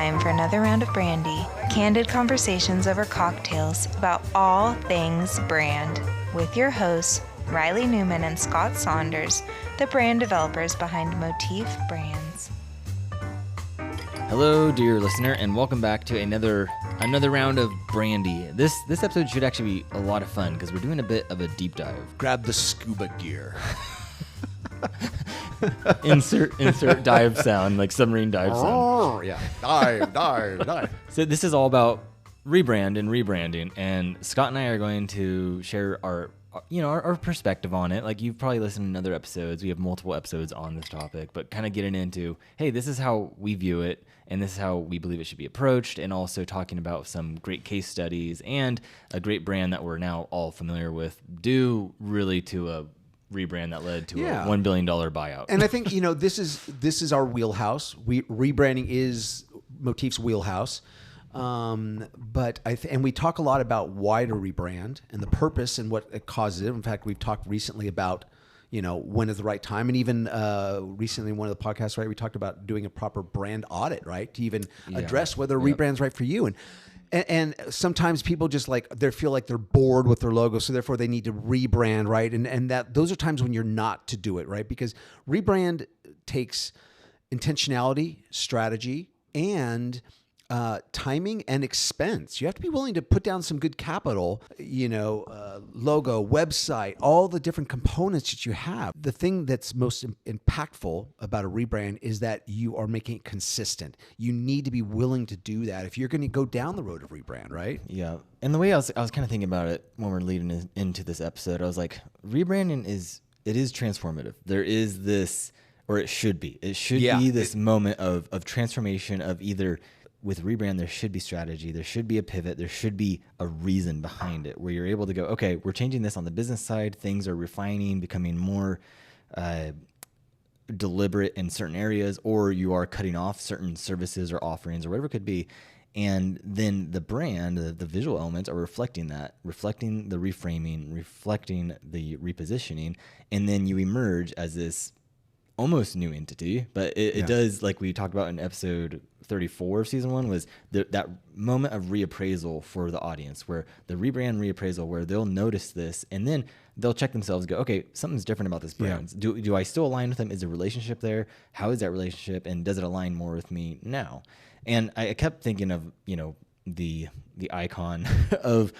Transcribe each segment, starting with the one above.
time for another round of Brandy. Candid conversations over cocktails about all things brand with your hosts, Reilly Newman and Scott Saunders, the brand developers behind Motif Brands. Hello, dear listener, and welcome back to another round of Brandy. This episode should actually be a lot of fun because we're doing a bit of a deep dive. Grab the scuba gear. insert dive sound, like submarine dive sound. Oh, yeah. Dive. So this is all about rebrand and rebranding, and Scott and I are going to share our perspective on it. Like, you've probably listened to other episodes. We have multiple episodes on this topic, but kind of getting into, hey, this is how we view it, and this is how we believe it should be approached, and also talking about some great case studies and a great brand that we're now all familiar with due really to a rebrand that led to a $1 billion buyout. And I think, this is our wheelhouse. Rebranding is Motif's wheelhouse. But and we talk a lot about why to rebrand and the purpose and what it causes it. In fact, we've talked recently about, when is the right time. And even recently in one of the podcasts, right, we talked about doing a proper brand audit, right, to even address whether rebrand's right for you. And sometimes people just they feel like they're bored with their logo, so therefore they need to rebrand, right? And that those are times when you're not to do it, right? Because rebrand takes intentionality, strategy, and timing and expense. You have to be willing to put down some good capital, logo, website, all the different components that you have. The thing that's most impactful about a rebrand is that you are making it consistent. You need to be willing to do that if you're going to go down the road of rebrand, right? Yeah. And the way I was kind of thinking about it when we're leading into this episode, I was like, rebranding is transformative. There is this, or it should be. It should be this moment of transformation of either. With rebrand, there should be strategy, there should be a pivot, there should be a reason behind it where you're able to go, okay, we're changing this on the business side, things are refining, becoming more deliberate in certain areas, or you are cutting off certain services or offerings or whatever it could be. And then the brand, the visual elements are reflecting that, reflecting the reframing, reflecting the repositioning, and then you emerge as this almost new entity, but it does, like we talked about in episode 34 of season 1, was that moment of reappraisal for the audience, where the rebrand reappraisal, where they'll notice this and then they'll check themselves and go, okay, something's different about this brand. Yeah. Do I still align with them? Is the relationship there? How is that relationship? And does it align more with me now? And I kept thinking of, the icon of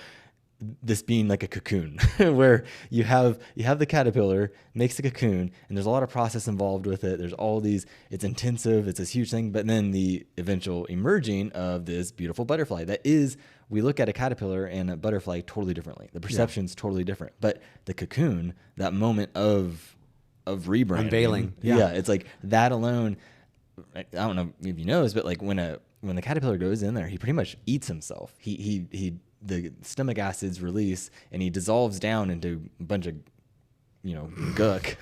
this being like a cocoon where you have the caterpillar makes the cocoon, and there's a lot of process involved with it. There's all these, it's intensive, it's this huge thing, but then the eventual emerging of this beautiful butterfly that is, we look at a caterpillar and a butterfly totally differently. The perception's totally different, but the cocoon, that moment of rebranding, unveiling. It's like that alone. I don't know if you know, but like when the caterpillar goes in there, he pretty much eats himself. He the stomach acids release and he dissolves down into a bunch of, gook,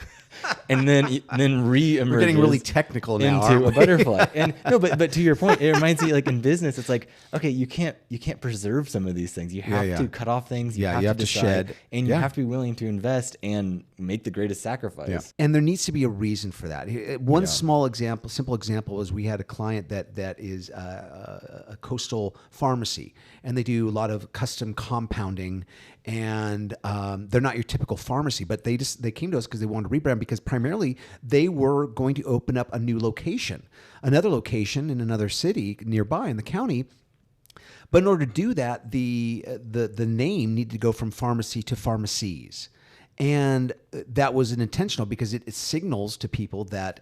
and then re-emerges. We're getting really technical now into a butterfly. And no, but to your point, it reminds me, like in business, it's like, okay, you can't preserve some of these things. You have to cut off things. You have to shed, and you have to be willing to invest and make the greatest sacrifice. Yeah. And there needs to be a reason for that. One simple example is we had a client that is a coastal pharmacy, and they do a lot of custom compounding, and they're not your typical pharmacy, but they came to us because they wanted to rebrand, because primarily they were going to open up another location in another city nearby in the county. But in order to do that, the name needed to go from pharmacy to pharmacies. And that was an intentional, because it signals to people that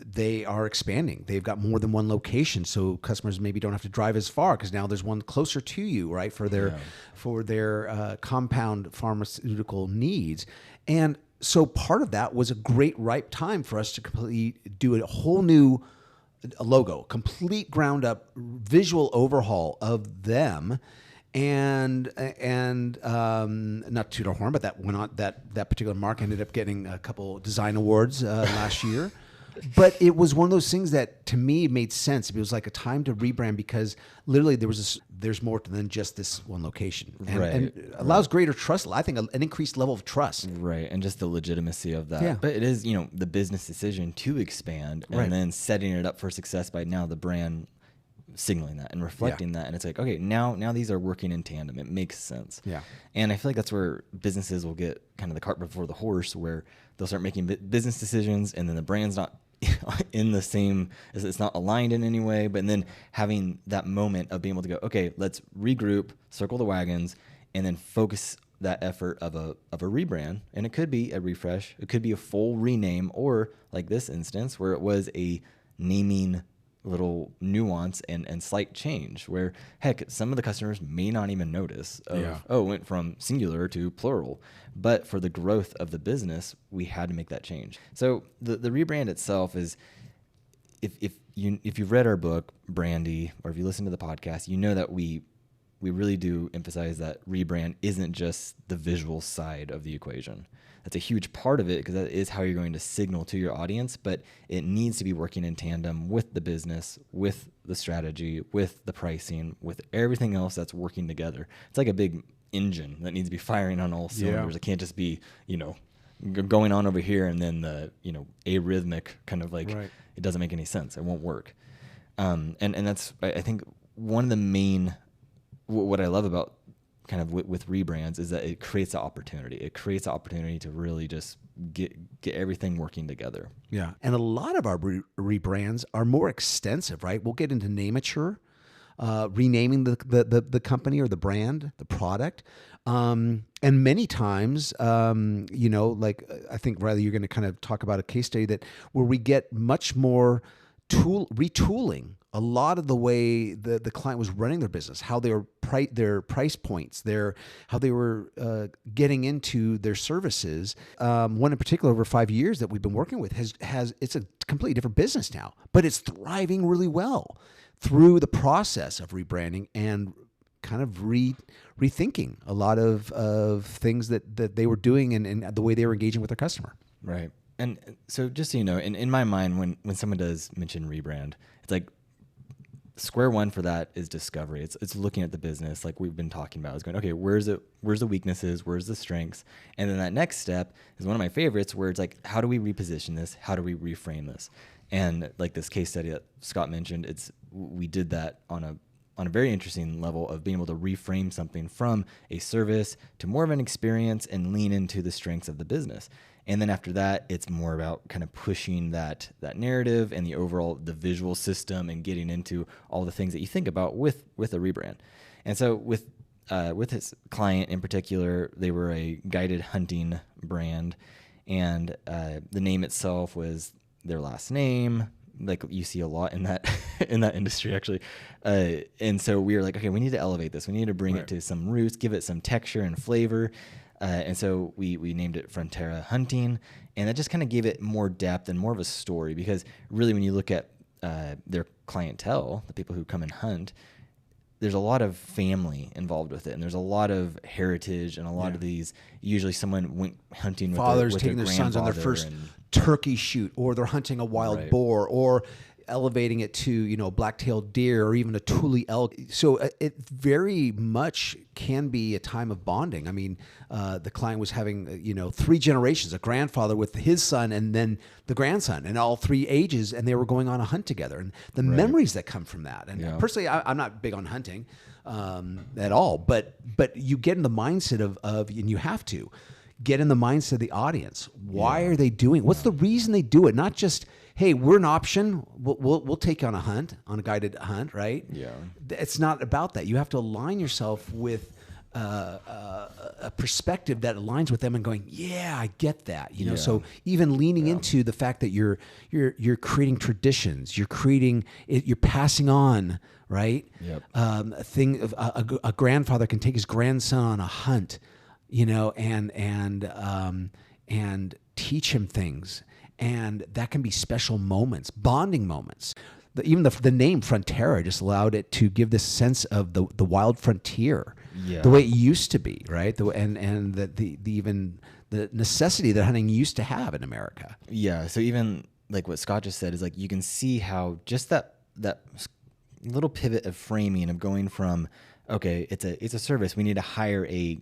they are expanding. They've got more than one location, so customers maybe don't have to drive as far, because now there's one closer to you, right, for their compound pharmaceutical needs. And so part of that was a great ripe time for us to completely do a whole new logo, complete ground up visual overhaul of them. And not to toot our horn, but that went on. That particular mark ended up getting a couple design awards last year. But it was one of those things that, to me, made sense. It was like a time to rebrand, because literally there's more than just this one location, and it allows greater trust. I think an increased level of trust, right, and just the legitimacy of that. Yeah. But it is, the business decision to expand, and then setting it up for success by now the brand signaling that and reflecting that. And it's like, okay, now these are working in tandem. It makes sense. Yeah. And I feel like that's where businesses will get kind of the cart before the horse, where they'll start making business decisions and then the brand's not in the same, it's not aligned in any way, but then having that moment of being able to go, okay, let's regroup, circle the wagons, and then focus that effort of a rebrand. And it could be a refresh, it could be a full rename, or like this instance where it was a naming little nuance and slight change where, heck, some of the customers may not even notice of, it went from singular to plural. But for the growth of the business, we had to make that change. So the rebrand itself is, if you've read our book, Brandy, or if you listen to the podcast, you know that we really do emphasize that rebrand isn't just the visual side of the equation. That's a huge part of it because that is how you're going to signal to your audience, but it needs to be working in tandem with the business, with the strategy, with the pricing, with everything else that's working together. It's like a big engine that needs to be firing on all cylinders. It can't just be, going on over here and then the, arrhythmic kind of like, it doesn't make any sense. It won't work. And that's, I think, one of the main, what I love about kind of with rebrands is that it creates an opportunity. It creates an opportunity to really just get everything working together. Yeah. And a lot of our rebrands are more extensive, right? We'll get into namature, renaming the company or the brand, the product. And many times, like I think, Reilly, you're going to kind of talk about a case study where we get much more retooling a lot of the way the client was running their business, how they were their price points, how they were getting into their services. One in particular over 5 years that we've been working with has it's a completely different business now, but it's thriving really well through the process of rebranding and kind of rethinking a lot of things that they were doing and the way they were engaging with their customer. Right. And so just so you know, in my mind, when someone does mention rebrand, it's like square one for that is discovery. It's looking at the business like we've been talking about. It's going, okay, where's the weaknesses? Where's the strengths? And then that next step is one of my favorites where it's like, how do we reposition this? How do we reframe this? And like this case study that Scott mentioned, we did that on a very interesting level of being able to reframe something from a service to more of an experience and lean into the strengths of the business. And then after that, it's more about kind of pushing that narrative and the visual system and getting into all the things that you think about with a rebrand. And so with his client in particular, they were a guided hunting brand, and the name itself was their last name, like you see a lot in that in that industry actually. And so we were like, okay, we need to elevate this. We need to bring it to some roots, give it some texture and flavor. And so we named it Frontera Hunting, and that just kind of gave it more depth and more of a story, because really when you look at their clientele, the people who come and hunt, there's a lot of family involved with it, and there's a lot of heritage and a lot of these. Usually someone went hunting with fathers with taking their sons on their first turkey shoot, or they're hunting a wild boar, or elevating it to, black-tailed deer or even a tule elk. So it very much can be a time of bonding. I mean, the client was having, 3 generations, a grandfather with his son and then the grandson, and all 3 ages, and they were going on a hunt together. And the memories that come from that. And personally, I'm not big on hunting at all, but you get in the mindset of, and you have to get in the mindset of the audience. Why are they doing it? What's the reason they do it? Not just, hey, we're an option. We'll take you on a guided hunt, right? Yeah. It's not about that. You have to align yourself with a perspective that aligns with them and going, yeah, I get that. So even leaning into the fact that you're creating traditions, you're passing on, right? Yep. A grandfather can take his grandson on a hunt, and teach him things. And that can be special moments, bonding moments. Even the name Frontera just allowed it to give this sense of the wild frontier, the way it used to be, right? And the necessity that hunting used to have in America. Yeah. So even like what Scott just said is like, you can see how just that little pivot of framing of going from, okay, it's a service. We need to hire a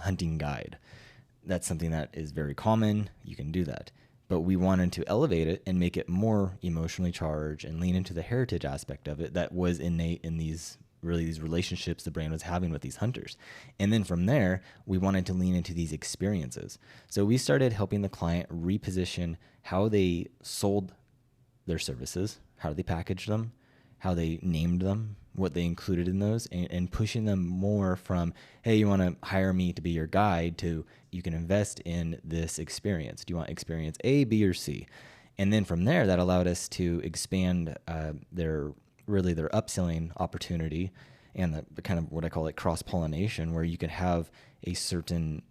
hunting guide. That's something that is very common. You can do that. but we wanted to elevate it and make it more emotionally charged and lean into the heritage aspect of it that was innate in these relationships the brand was having with these hunters. And then from there, we wanted to lean into these experiences. So we started helping the client reposition how they sold their services, how they packaged them, how they named them, what they included in those, and pushing them more from, hey, you want to hire me to be your guide, to you can invest in this experience. Do you want experience A, B, or C? And then from there, that allowed us to expand their upselling opportunity and the kind of what I call it cross-pollination, where you could have a certain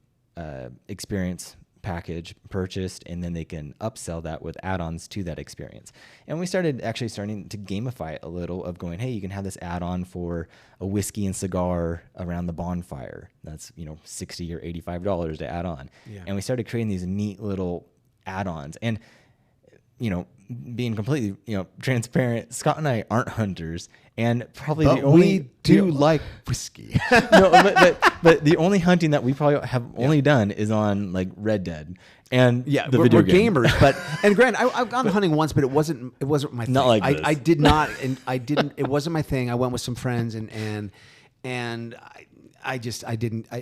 experience package purchased, and then they can upsell that with add-ons to that experience. And we starting to gamify it a little, of going, hey, you can have this add-on for a whiskey and cigar around the bonfire. That's, $60 or $85 to add on. Yeah. And we started creating these neat little add-ons. And, being completely, transparent, Scott and I aren't hunters, and probably we do like whiskey. No, but the only hunting that we probably have only done is on like Red Dead, and we're gamers. But and granted, I've gone hunting once, but it wasn't my thing. Not like this. I did not, and I didn't. It wasn't my thing. I went with some friends, and it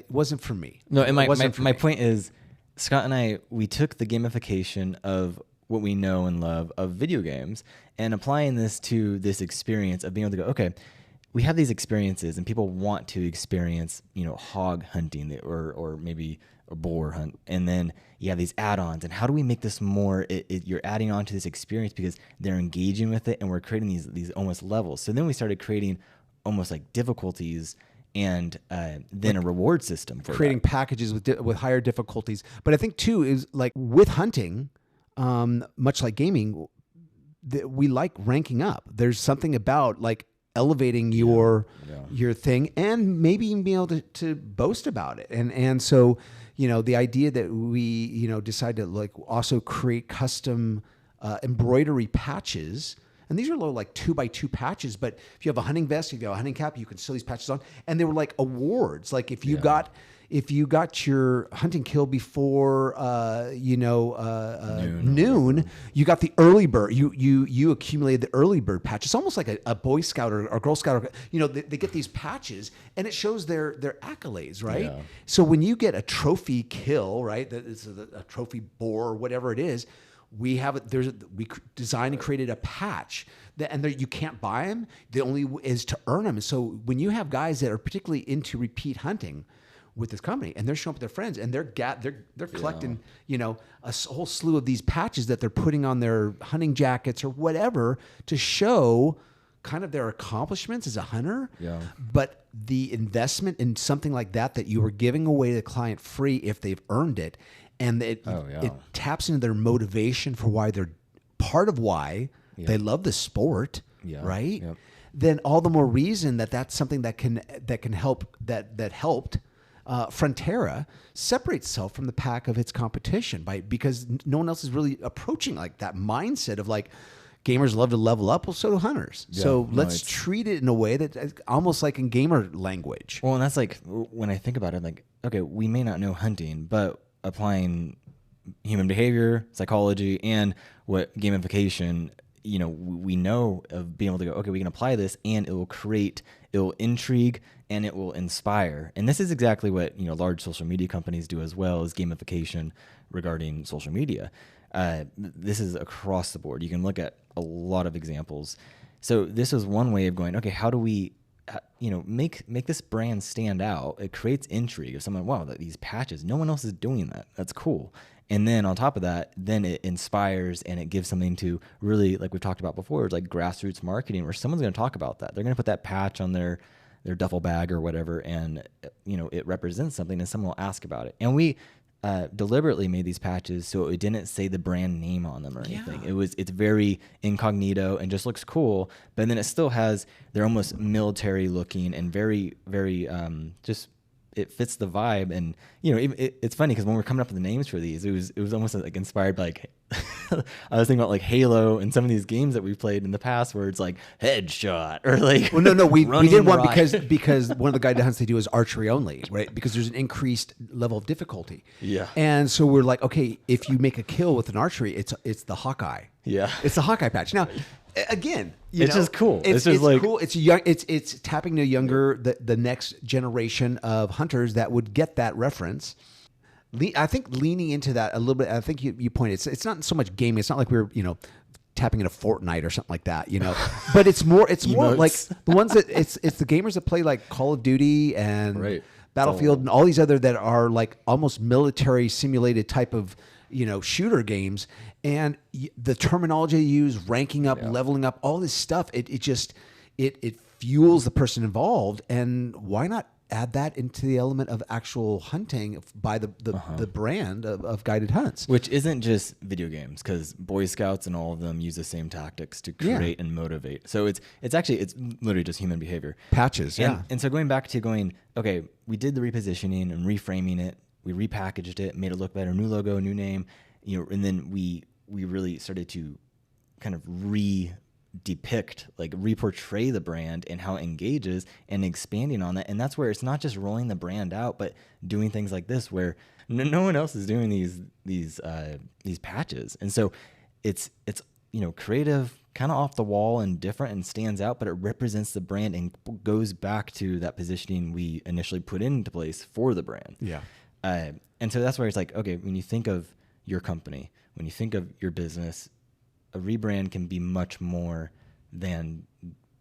wasn't for me. No, and my point is, Scott and I, we took the gamification of what we know and love of video games and applying this to this experience of being able to go, okay, we have these experiences and people want to experience, hog hunting or maybe a boar hunt. And then you have these add-ons, and how do we make this more, you're adding on to this experience because they're engaging with it, and we're creating these almost levels. So then we started creating almost like difficulties and then a reward system for creating packages with higher difficulties. But I think too is like with hunting, much like gaming, we like ranking up. There's something about like elevating your thing, and maybe even being able to boast about it. And so, the idea that we, decided to like also create custom embroidery patches. And these are little like 2x2 patches, but if you have a hunting vest, if you have a hunting cap, you can sew these patches on. And they were like awards. Like if you got your hunting kill before noon, you got the early bird. You accumulated the early bird patch. It's almost like a Boy Scout or Girl Scout. They get these patches, and it shows their accolades, right? Yeah. So when you get a trophy kill, right, that is a trophy boar or whatever it is, we designed and created a patch and you can't buy them. The only is to earn them. And so when you have guys that are particularly into repeat hunting with this company, and they're showing up with their friends, and they're collecting, a whole slew of these patches that they're putting on their hunting jackets or whatever to show kind of their accomplishments as a hunter. Yeah. But the investment in something like that you are giving away to the client free if they've earned it, and it taps into their motivation for why they're part of why they love the sport, right? Yep. Then all the more reason that's something that can help that helped Frontera separate itself from the pack of its competition because no one else is really approaching like that mindset of like gamers love to level up. Well, so do hunters. Yeah, so let's treat it in a way that almost like in gamer language. Well, and that's like when I think about it, like, okay, we may not know hunting, but applying human behavior, psychology, and what gamification, we know of being able to go, okay, we can apply this and it will intrigue and it will inspire. And this is exactly what, large social media companies do as well, as gamification regarding social media. This is across the board. You can look at a lot of examples. So this is one way of going, okay, how do we, make this brand stand out? It creates intrigue of someone, wow, these patches, no one else is doing that. That's cool. And then on top of that, then it inspires and it gives something to really, like we've talked about before, it's like grassroots marketing where someone's going to talk about that. They're going to put that patch on their duffel bag or whatever, and it represents something, and someone will ask about it. And we deliberately made these patches so it didn't say the brand name on them or anything. Yeah. It's very incognito and just looks cool, but then it still has, they're almost military looking and very, very just it fits the vibe. And it's funny because when we're coming up with the names for these, it was almost like inspired by like I was thinking about like Halo and some of these games that we've played in the past where it's like headshot or like well no we did one right. because one of the guided hunts they do is archery only, right? Because there's an increased level of difficulty. Yeah. And so we're like, okay, if you make a kill with an archery, it's the Hawkeye. Yeah. It's the Hawkeye patch. Now, again, it's just cool. It's like cool. It's young. It's tapping the younger, the next generation of hunters that would get that reference. I think leaning into that a little bit. I think you pointed. It's not so much gaming. It's not like we're tapping into Fortnite or something like that. But it's more. It's more like the ones that it's the gamers that play like Call of Duty and right. Battlefield and all these other that are like almost military simulated type of shooter games, and the terminology you use, ranking up, leveling up, all this stuff, it fuels the person involved. And why not add that into the element of actual hunting by the brand of guided hunts, which isn't just video games, because Boy Scouts and all of them use the same tactics to create and motivate. So it's literally just human behavior. Patches, and so going back to okay, we did the repositioning and reframing it. We repackaged it, made it look better, new logo, new name, and then we really started to kind of depict, like reportray the brand and how it engages and expanding on that. And that's where it's not just rolling the brand out, but doing things like this where no one else is doing these patches. And so it's creative, kind of off the wall and different and stands out, but it represents the brand and goes back to that positioning we initially put into place for the brand. Yeah. And so that's where it's like, okay, when you think of your company, when you think of your business, a rebrand can be much more than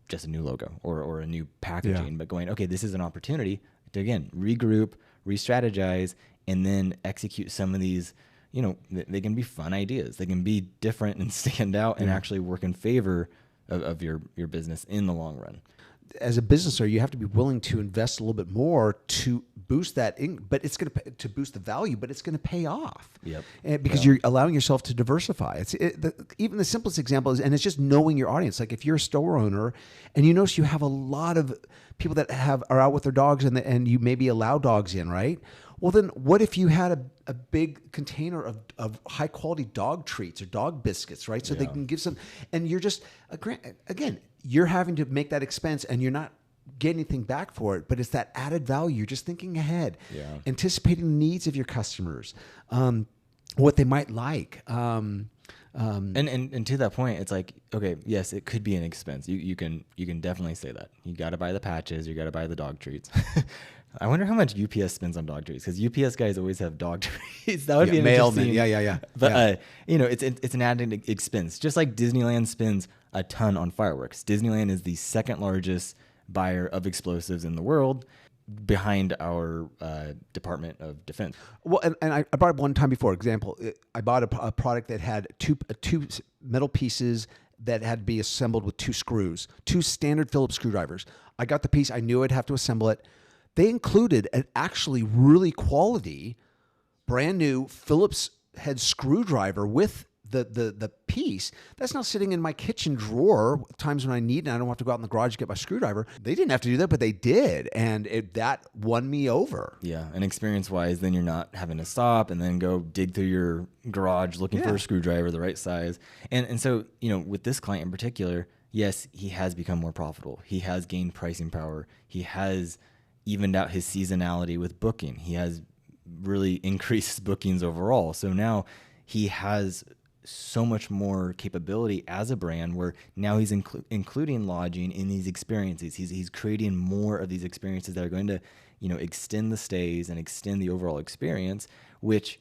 just a new logo or a new packaging, but going, okay, this is an opportunity to, again, regroup, re-strategize, and then execute some of these, they can be fun ideas. They can be different and stand out and actually work in favor of your business in the long run. As a business owner, you have to be willing to invest a little bit more to boost that, but it's going to boost the value, but it's going to pay off. Yep. Because you're allowing yourself to diversify. Even the simplest example is, and it's just knowing your audience. Like if you're a store owner and you notice you have a lot of people that are out with their dogs and you maybe allow dogs in, right? Well, then what if you had a big container of high quality dog treats or dog biscuits, right? So they can give some, and you're just, again, you're having to make that expense and you're not getting anything back for it, but it's that added value. You're just thinking ahead, anticipating the needs of your customers, what they might like. And to that point, it's like, okay, yes, it could be an expense. You can definitely say that. You got to buy the patches. You got to buy the dog treats. I wonder how much UPS spends on dog treats, because UPS guys always have dog treats. That would be an mailman. interesting. But it's an added expense. Just like Disneyland spends a ton on fireworks. Disneyland is the second largest buyer of explosives in the world, behind our Department of Defense. Well, and I brought up one time before. Example, I bought a product that had two metal pieces that had to be assembled with two screws, two standard Phillips screwdrivers. I got the piece. I knew I'd have to assemble it. They included an actually really quality, brand new Phillips head screwdriver with the piece that's now sitting in my kitchen drawer times when I need it and I don't have to go out in the garage to get my screwdriver. They didn't have to do that, but they did. And that won me over. Yeah. And experience wise, then you're not having to stop and then go dig through your garage looking for a screwdriver, the right size. And so, with this client in particular, yes, he has become more profitable. He has gained pricing power. He has evened out his seasonality with booking. He has really increased his bookings overall. So now he has so much more capability as a brand, where now he's including lodging in these experiences. He's creating more of these experiences that are going to, extend the stays and extend the overall experience, which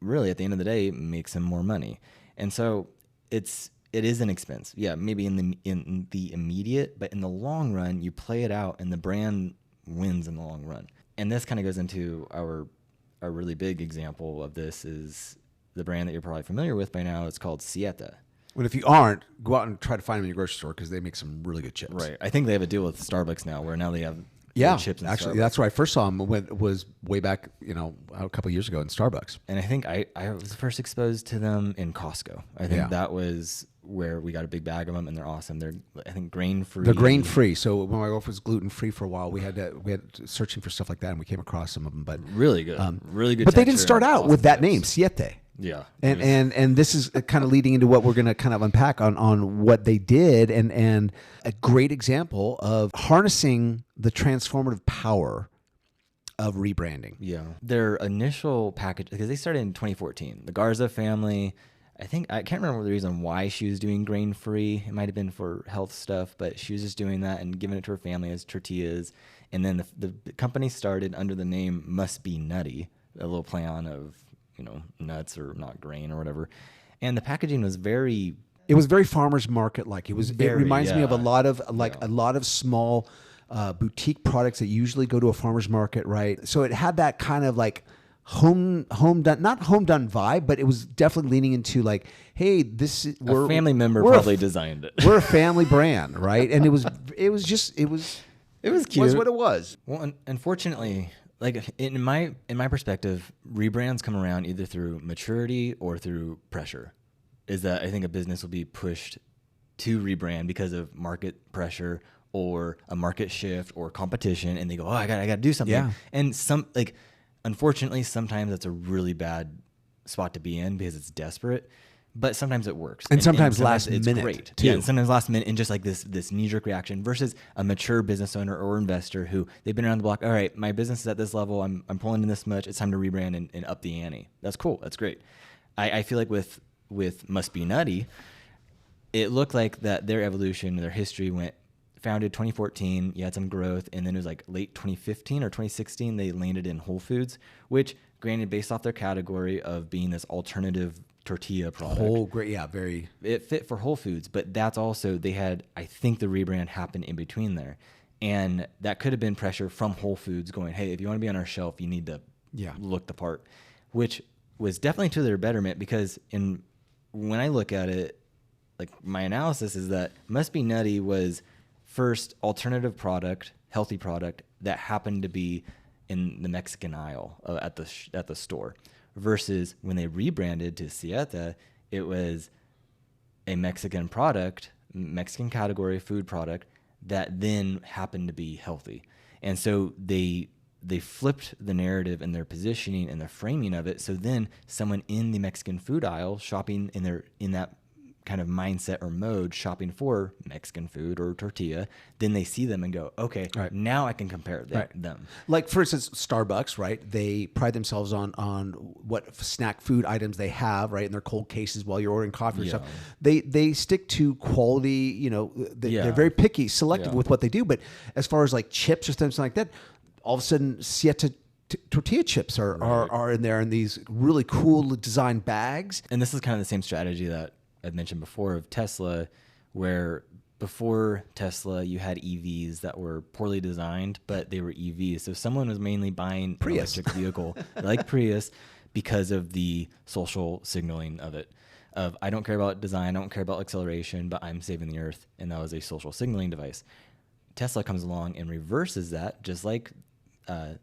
really at the end of the day makes him more money. And so it is an expense. Yeah, maybe in the immediate, but in the long run, you play it out and the brand wins in the long run. And this kind of goes into our really big example of this is the brand that you're probably familiar with by now. It's called Siete. Well, if you aren't, go out and try to find them in your grocery store because they make some really good chips. Right. I think they have a deal with Starbucks now where now they have Yeah, chips. Actually, that's where I first saw them. When it was way back, a couple of years ago in Starbucks. And I think I was first exposed to them in Costco. I think Yeah. that was where we got a big bag of them, and they're awesome. They're, I think, grain-free. They're grain-free. So when my wife was gluten-free for a while, we had searching for stuff like that, and we came across some of them. But really good, really good. But they didn't texture start and out with that awesome name, chips. Siete. Yeah. And this is kind of leading into what we're going to kind of unpack on what they did, and a great example of harnessing the transformative power of rebranding. Yeah. Their initial package, because they started in 2014, the Garza family. I can't remember the reason why she was doing grain-free. It might have been for health stuff, but she was just doing that and giving it to her family as tortillas. And then the company started under the name Must Be Nutty, a little play on of, nuts or not grain or whatever. And the packaging was very... It was very farmer's market like. It reminds me of a lot of small boutique products that usually go to a farmer's market, right? So it had that kind of like home done, not home done vibe, but it was definitely leaning into like, hey, a family member probably designed it. We're a family brand, right? And it was cute. Was what it was. Well, unfortunately, like in my perspective, rebrands come around either through maturity or through pressure. Is that I think a business will be pushed to rebrand because of market pressure or a market shift or competition, and they go, oh, I got to do something. Yeah. And unfortunately, sometimes that's a really bad spot to be in because it's desperate. But sometimes it works, and sometimes last it's minute great too. Yeah, and sometimes last minute, and just like this knee-jerk reaction versus a mature business owner or investor who they've been around the block. All right, my business is at this level. I'm pulling in this much. It's time to rebrand and up the ante. That's cool. That's great. I feel like with Must Be Nutty, it looked like that their evolution, their history went founded 2014. You had some growth, and then it was like late 2015 or 2016 they landed in Whole Foods, which granted based off their category of being this alternative tortilla product. Very. It fit for Whole Foods, but that's also they had. I think the rebrand happened in between there, and that could have been pressure from Whole Foods going, "Hey, if you want to be on our shelf, you need to look the part," which was definitely to their betterment because when I look at it, like my analysis is that Must Be Nutty was first alternative product, healthy product that happened to be in the Mexican aisle at the store. Versus when they rebranded to Siete, it was a Mexican product, Mexican category food product that then happened to be healthy. And so they flipped the narrative and their positioning and their framing of it. So then someone in the Mexican food aisle shopping in that kind of mindset or mode shopping for Mexican food or tortilla, then they see them and go, okay, now I can compare them. Like, for instance, Starbucks, right? They pride themselves on what snack food items they have, right? In their cold cases while you're ordering coffee or stuff. They stick to quality, they're very picky, selective with what they do. But as far as like chips or something like that, all of a sudden Siete tortilla chips are in there in these really cool design bags. And this is kind of the same strategy that I've mentioned before of Tesla, where before Tesla, you had EVs that were poorly designed, but they were EVs. So someone was mainly buying an electric vehicle like Prius because of the social signaling of it. Of I don't care about design, I don't care about acceleration, but I'm saving the earth. And that was a social signaling device. Tesla comes along and reverses that, just like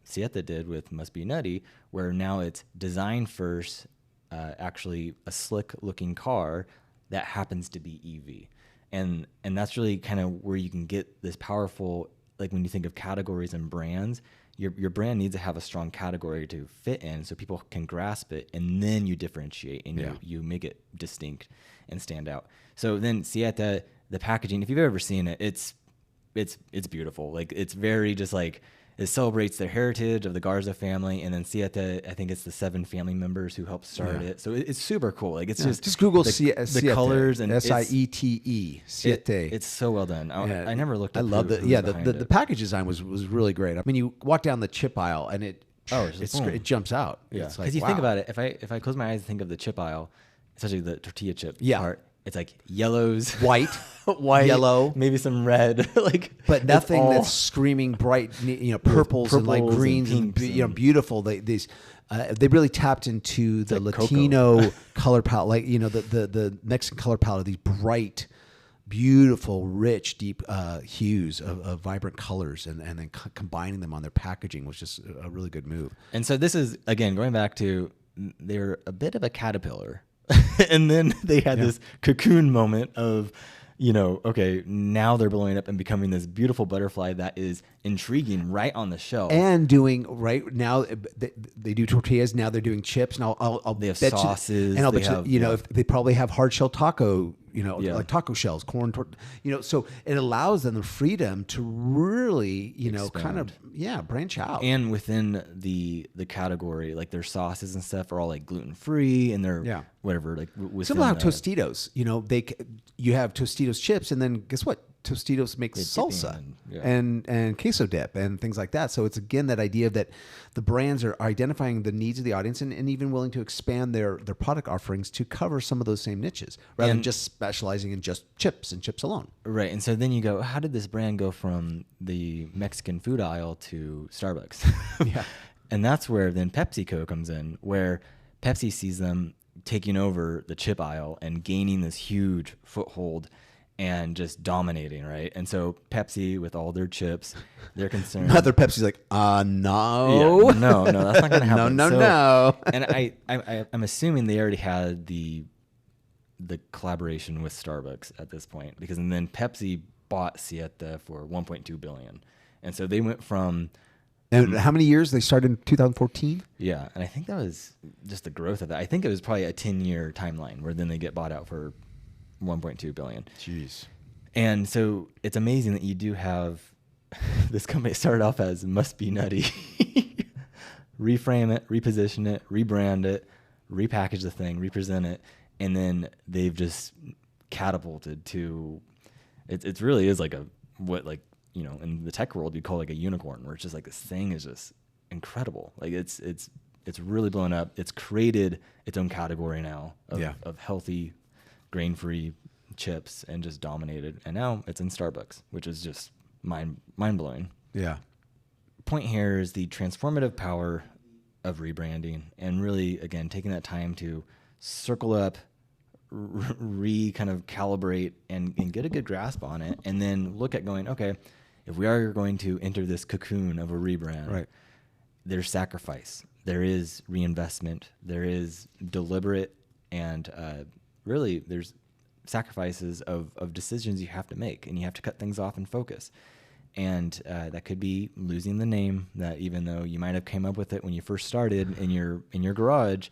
Siete did with Must Be Nutty, where now it's design first, actually a slick looking car that happens to be EV. And that's really kind of where you can get this powerful, like when you think of categories and brands, your brand needs to have a strong category to fit in so people can grasp it, and then you differentiate and you make it distinct and stand out. So then Siete, the packaging, if you've ever seen it, it's beautiful. Like it's very just like, it celebrates their heritage of the Garza family, and then Siete, I think it's the 7 family members who helped start it. So it's super cool. Like it's just Google the colors and Siete. Siete. It's so well done. I never looked. I love that. Yeah, the package design was really great. I mean, you walk down the chip aisle and it jumps out. Yeah, because you think about it. If I close my eyes and think of the chip aisle, especially the tortilla chip part. It's like yellows, white, yellow, maybe some red, but nothing that's screaming bright, purples and like greens and beautiful. They really tapped into the Latino color palette, like the Mexican color palette. These bright beautiful, rich, deep hues of vibrant colors, and then combining them on their packaging was just a really good move. And so this is, again, going back to, they're a bit of a caterpillar. And then they had this cocoon moment of, okay, now they're blowing up and becoming this beautiful butterfly that is intriguing right on the shelf. And doing right now, they do tortillas. Now they're doing chips, and I'll they have bet sauces. And I'll bet if they probably have hard shell taco, like taco shells, corn, so it allows them the freedom to really, expand. branch out. And within the category, like their sauces and stuff are all like gluten free, and they're whatever, like similar how Tostitos, you have Tostitos chips, and then guess what? Tostitos makes salsa and queso dip and things like that. So it's again that idea that the brands are identifying the needs of the audience and even willing to expand their product offerings to cover some of those same niches rather than just specializing in just chips and chips alone. Right. And so then you go, how did this brand go from the Mexican food aisle to Starbucks? Yeah. And that's where then PepsiCo comes in, where Pepsi sees them taking over the chip aisle and gaining this huge foothold and just dominating, right? And so Pepsi, with all their chips, they're concerned. Other Pepsi's like, no. Yeah, no, that's not going to happen. No. And I'm assuming they already had the collaboration with Starbucks at this point, because and then Pepsi bought Siete for $1.2 billion. And so they went from... And how many years? They started in 2014? Yeah, and I think that was just the growth of that. I think it was probably a 10-year timeline where then they get bought out for $1.2 billion. Jeez. And so it's amazing that you do have this company started off as Must Be Nutty. Reframe it, reposition it, rebrand it, repackage the thing, represent it, and then they've just catapulted to it really is like in the tech world you'd call like a unicorn, where it's just like this thing is just incredible. Like it's really blown up. It's created its own category now of healthy grain-free chips and just dominated. And now it's in Starbucks, which is just mind-blowing. Yeah. Point here is the transformative power of rebranding, and really, again, taking that time to circle up, kind of calibrate and get a good grasp on it, and then look at going, okay, if we are going to enter this cocoon of a rebrand, right, there's sacrifice, there is reinvestment, there is deliberate, and really there's sacrifices of decisions you have to make, and you have to cut things off and focus. And that could be losing the name that, even though you might have came up with it when you first started in your garage,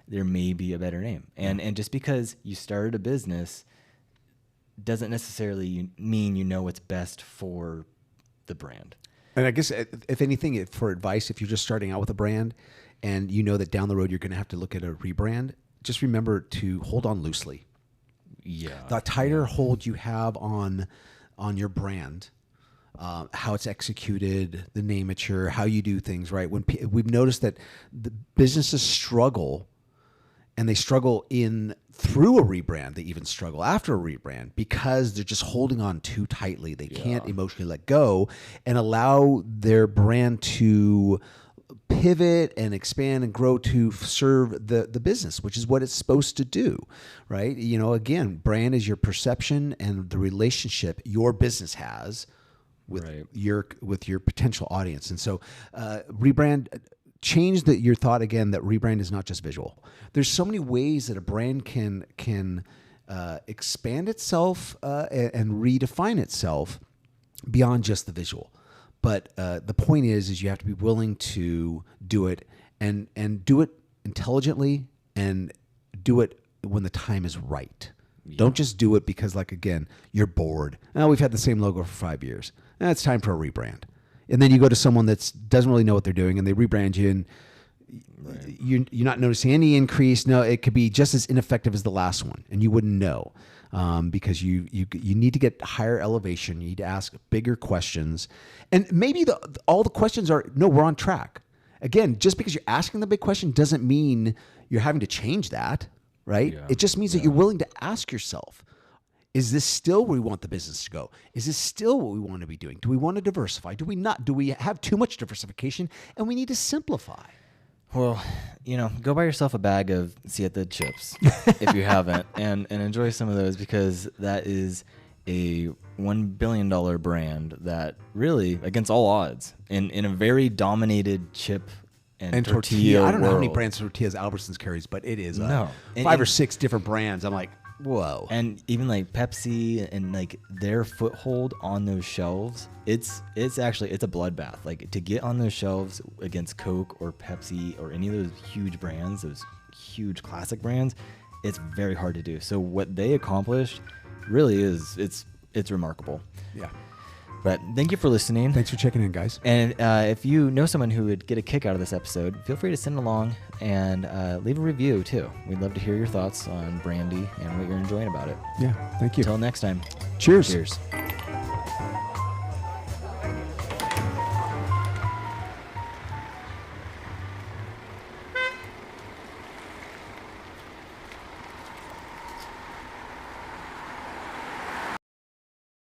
there may be a better name. And just because you started a business doesn't necessarily mean you know what's best for the brand. And I guess, if anything, for advice, if you're just starting out with a brand and you know that down the road you're going to have to look at a rebrand, just remember to hold on loosely. Yeah. The tighter hold you have on your brand, how it's executed, the namature, how you do things, right? When we've noticed that the businesses struggle, and they struggle through a rebrand, they even struggle after a rebrand because they're just holding on too tightly. They can't emotionally let go and allow their brand to pivot and expand and grow to serve the business, which is what it's supposed to do, right? Again, brand is your perception and the relationship your business has with your potential audience. And so rebrand, change your thought again that rebrand is not just visual. There's so many ways that a brand can expand itself and redefine itself beyond just the visual. But the point is you have to be willing to do it and do it intelligently and do it when the time is right. Yeah. Don't just do it because, again, you're bored. We've had the same logo for 5 years. It's time for a rebrand. And then you go to someone that doesn't really know what they're doing, and they rebrand you, and you're not noticing any increase. No, it could be just as ineffective as the last one, and you wouldn't know because you need to get higher elevation. You need to ask bigger questions, and maybe all the questions are, no, we're on track. Again, just because you're asking the big question doesn't mean you're having to change that, right? Yeah. It just means that you're willing to ask yourself, is this still where we want the business to go? Is this still what we want to be doing? Do we want to diversify? Do we not? Do we have too much diversification and we need to simplify? Well, go buy yourself a bag of Siete chips if you haven't, and enjoy some of those, because that is a $1 billion brand that really, against all odds, in a very dominated chip and tortilla I don't know how many world. brands of tortillas Albertsons carries, but it is No. five or six different brands. I'm like, whoa. And even like Pepsi and like their foothold on those shelves, it's a bloodbath. Like to get on those shelves against Coke or Pepsi or any of those huge brands, those huge classic brands, it's very hard to do. So what they accomplished really is it's remarkable. Yeah. But thank you for listening. Thanks for checking in, guys. And if you know someone who would get a kick out of this episode, feel free to send along and leave a review too. We'd love to hear your thoughts on Brandy and what you're enjoying about it. Yeah. Thank you. Until next time. Cheers. Cheers.